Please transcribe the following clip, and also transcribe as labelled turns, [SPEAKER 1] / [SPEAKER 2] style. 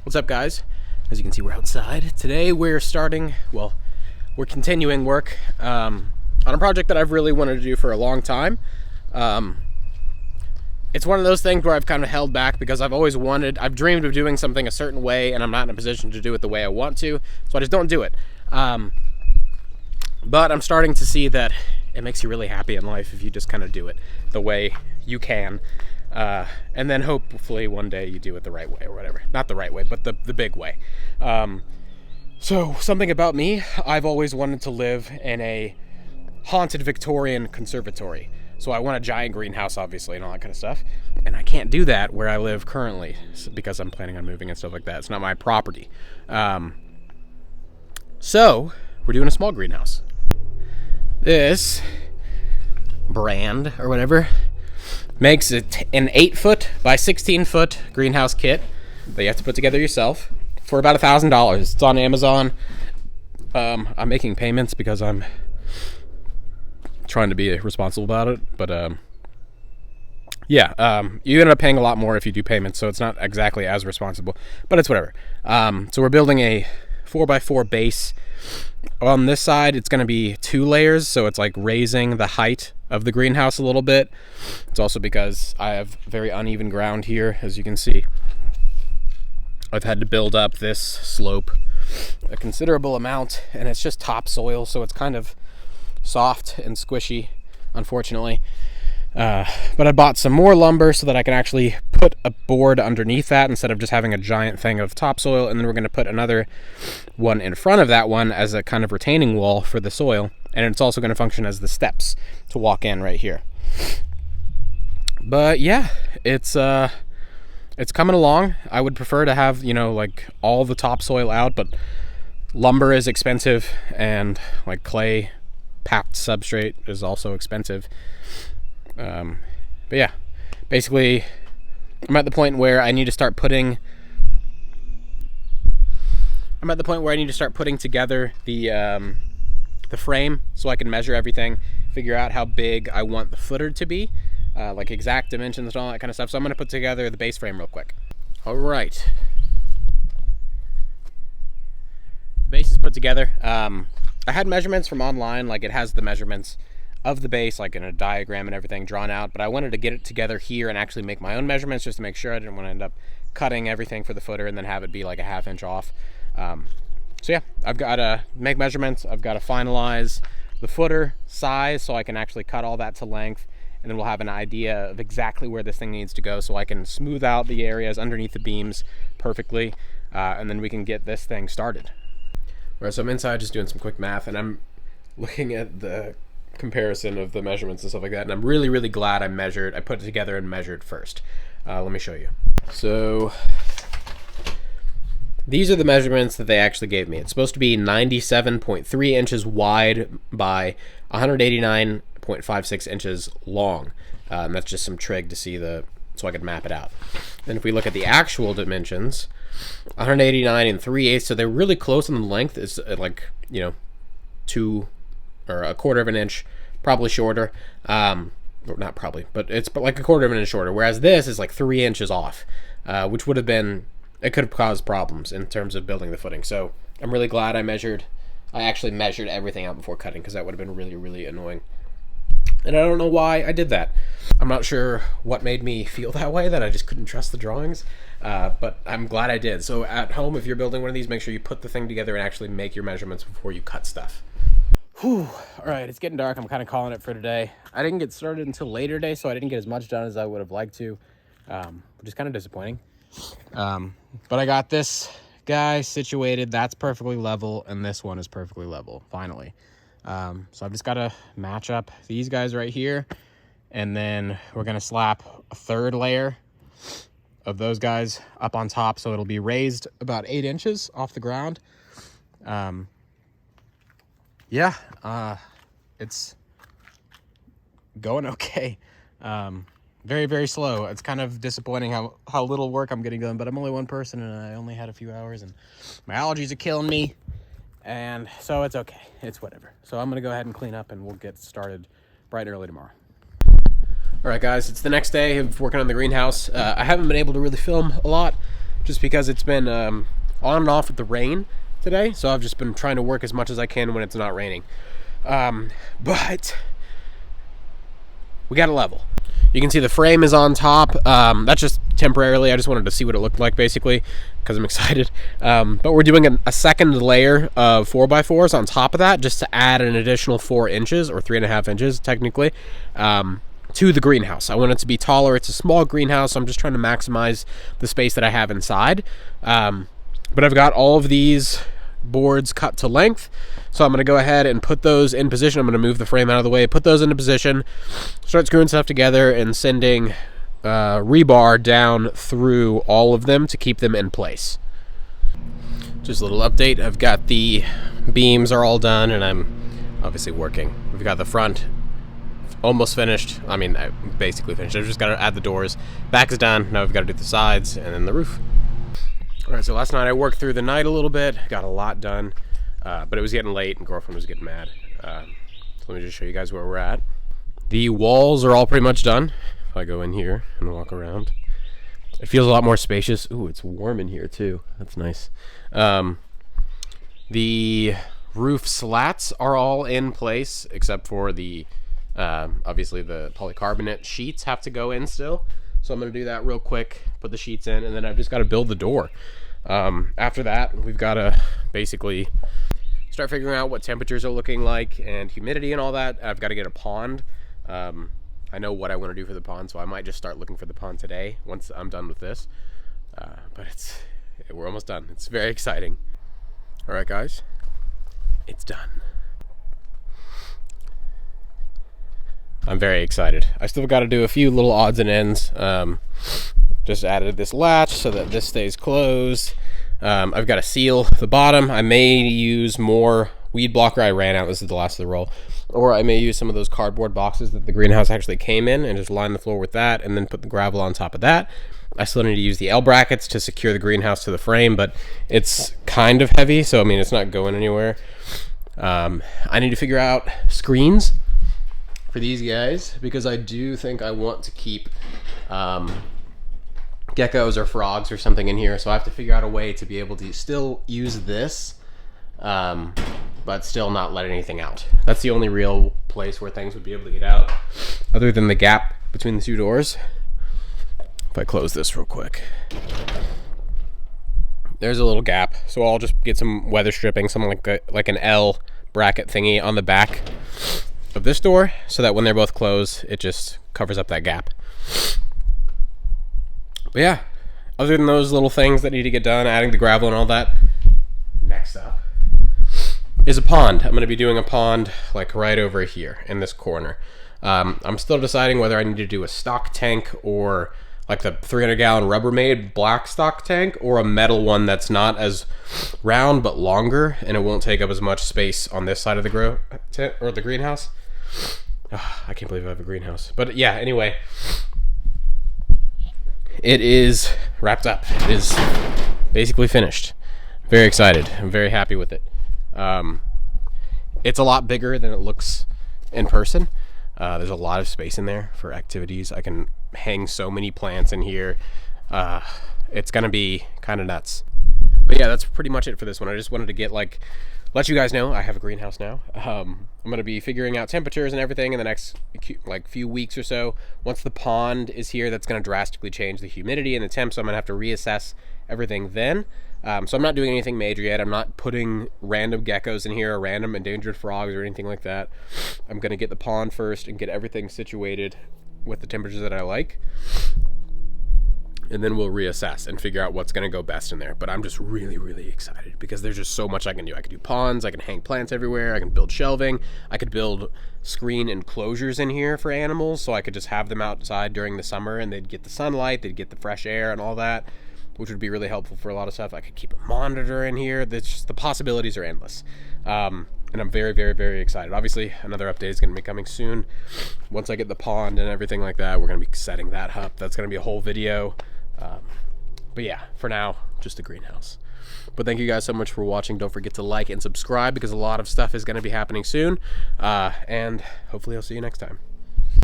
[SPEAKER 1] What's up, guys? As you can see, we're outside. Today we're continuing work on a project that I've really wanted to do for a long time. It's one of those things where I've kind of held back because I've dreamed of doing something a certain way, and I'm not in a position to do it the way I want to, so I just don't do it. But I'm starting to see that it makes you really happy in life if you just kind of do it the way you can. And then hopefully one day you do it the right way or whatever. Not the right way, but the big way. So something about me, I've always wanted to live in a haunted Victorian conservatory. So I want a giant greenhouse, obviously, and all that kind of stuff. And I can't do that where I live currently because I'm planning on moving and stuff like that. It's not my property. So we're doing a small greenhouse. This brand or whatever makes it an 8-foot by 16-foot greenhouse kit that you have to put together yourself for about $1,000. It's on Amazon. I'm making payments because I'm trying to be responsible about it, but you end up paying a lot more if you do payments, so it's not exactly as responsible, but it's whatever. So we're building a 4x4 base. On this side, it's going to be 2 layers, so it's like raising the height of the greenhouse a little bit. It's also because I have very uneven ground here, as you can see. I've had to build up this slope a considerable amount, and it's just topsoil, so it's kind of soft and squishy, unfortunately. But I bought some more lumber so that I can actually put a board underneath that instead of just having a giant thing of topsoil, and then we're going to put another one in front of that one as a kind of retaining wall for the soil, and it's also going to function as the steps to walk in right here. But yeah, it's coming along. I would prefer to have, like all the topsoil out, but lumber is expensive, and like clay packed substrate is also expensive. But yeah, basically I'm at the point where I need to start putting together the frame so I can measure everything, figure out how big I want the footer to be, like exact dimensions and all that kind of stuff. So I'm going to put together the base frame real quick. All right. The base is put together. I had measurements from online, like it has the measurements of the base, like in a diagram and everything drawn out, but I wanted to get it together here and actually make my own measurements just to make sure I didn't want to end up cutting everything for the footer and then have it be like a 1/2 inch off. So yeah, I've got to make measurements. I've got to finalize the footer size so I can actually cut all that to length, and then we'll have an idea of exactly where this thing needs to go so I can smooth out the areas underneath the beams perfectly, and then we can get this thing started. All right, so I'm inside just doing some quick math, and I'm looking at the comparison of the measurements and stuff like that, and I'm really glad I put it together and measured first. Let me show you. So these are the measurements that they actually gave me. It's supposed to be 97.3 inches wide by 189.56 inches long. And that's just some trig to see so I could map it out. Then if we look at the actual dimensions, 189 3/8, so they're really close on the length. It's like 2 or 1/4 of an inch, probably shorter. Or not probably, but it's like 1/4 of an inch shorter. Whereas this is like 3 inches off, which could have caused problems in terms of building the footing. So I'm really glad I actually measured everything out before cutting, because that would have been really annoying. And I don't know why I did that. I'm not sure what made me feel that way, that I just couldn't trust the drawings. But I'm glad I did. So at home, if you're building one of these, make sure you put the thing together and actually make your measurements before you cut stuff. Whew. All right, it's getting dark. I'm kind of calling it for today. I didn't get started until later today, so I didn't get as much done as I would have liked to, which is kind of disappointing. But I got this guy situated. That's perfectly level, and this one is perfectly level, finally. So I've just got to match up these guys right here, and then we're going to slap a 3rd layer of those guys up on top, so it'll be raised about 8 inches off the ground. It's going okay. Very slow. It's kind of disappointing how little work I'm getting done, but I'm only one person and I only had a few hours, and my allergies are killing me, and so it's okay. It's whatever. So I'm gonna go ahead and clean up, and we'll get started bright and early tomorrow. All right, guys, it's the next day of working on the greenhouse. I haven't been able to really film a lot just because it's been on and off with the rain today. So I've just been trying to work as much as I can when it's not raining. But we got a level. You can see the frame is on top. That's just temporarily. I just wanted to see what it looked like, basically, because I'm excited. But we're doing a second layer of 4x4s on top of that, just to add an additional 4 inches, or 3.5 inches, technically, to the greenhouse. I want it to be taller. It's a small greenhouse, so I'm just trying to maximize the space that I have inside. But I've got all of these boards cut to length, so I'm going to go ahead and put those in position. I'm going to move the frame out of the way, put those into position, start screwing stuff together, and sending rebar down through all of them to keep them in place. Just a little update. I've got the beams are all done, and I'm obviously working. We've got the front almost finished. I mean, basically finished. I've just got to add the doors. Back is done. Now we've got to do the sides and then the roof. All right, so last night I worked through the night a little bit, got a lot done, but it was getting late and girlfriend was getting mad. So let me just show you guys where we're at. The walls are all pretty much done. If I go in here and walk around, it feels a lot more spacious. Ooh, it's warm in here too. That's nice. The roof slats are all in place except for the, obviously the polycarbonate sheets have to go in still. So I'm going to do that real quick, put the sheets in, and then I've just got to build the door. After that, we've got to basically start figuring out what temperatures are looking like and humidity and all that. I've got to get a pond. I know what I want to do for the pond, so I might just start looking for the pond today once I'm done with this. But we're almost done. It's very exciting. All right, guys, it's done. I'm very excited. I still got to do a few little odds and ends. Just added this latch so that this stays closed. I've got to seal the bottom. I may use more weed blocker. I ran out. This is the last of the roll. Or I may use some of those cardboard boxes that the greenhouse actually came in and just line the floor with that and then put the gravel on top of that. I still need to use the L brackets to secure the greenhouse to the frame, but it's kind of heavy, so I mean it's not going anywhere. I need to figure out screens for these guys, because I do think I want to keep geckos or frogs or something in here, so I have to figure out a way to be able to still use this, but still not let anything out. That's the only real place where things would be able to get out, other than the gap between the two doors. If I close this real quick, there's a little gap, so I'll just get some weather stripping, something like an L bracket thingy on the back of this door, so that when they're both closed, it just covers up that gap. But yeah, other than those little things that need to get done, adding the gravel and all that, next up is a pond. I'm going to be doing a pond like right over here in this corner. I'm still deciding whether I need to do a stock tank or like the 300-gallon Rubbermaid black stock tank, or a metal one that's not as round but longer, and it won't take up as much space on this side of the greenhouse. Oh, I can't believe I have a greenhouse. But yeah, anyway, it is wrapped up. It is basically finished. Very excited. I'm very happy with it. It's a lot bigger than it looks in person. There's a lot of space in there for activities. I can hang so many plants in here. It's gonna be kind of nuts. But yeah, that's pretty much it for this one. I just wanted to let you guys know I have a greenhouse now. I'm gonna be figuring out temperatures and everything in the next few weeks or so. Once the pond is here, that's gonna drastically change the humidity and the temp, so I'm gonna have to reassess everything then. So I'm not doing anything major yet. I'm not putting random geckos in here or random endangered frogs or anything like that. I'm gonna get the pond first and get everything situated with the temperatures that I like, and then we'll reassess and figure out what's going to go best in there. But I'm just really, really excited because there's just so much I can do. I can do ponds, I can hang plants everywhere, I can build shelving, I could build screen enclosures in here for animals, so I could just have them outside during the summer and they'd get the sunlight, they'd get the fresh air and all that, which would be really helpful for a lot of stuff. I could keep a monitor in here. The possibilities are endless. And I'm very, very, very excited. Obviously, another update is going to be coming soon. Once I get the pond and everything like that, we're going to be setting that up. That's going to be a whole video. But yeah, for now, just a greenhouse. But thank you guys so much for watching. Don't forget to like and subscribe, because a lot of stuff is going to be happening soon. And hopefully I'll see you next time.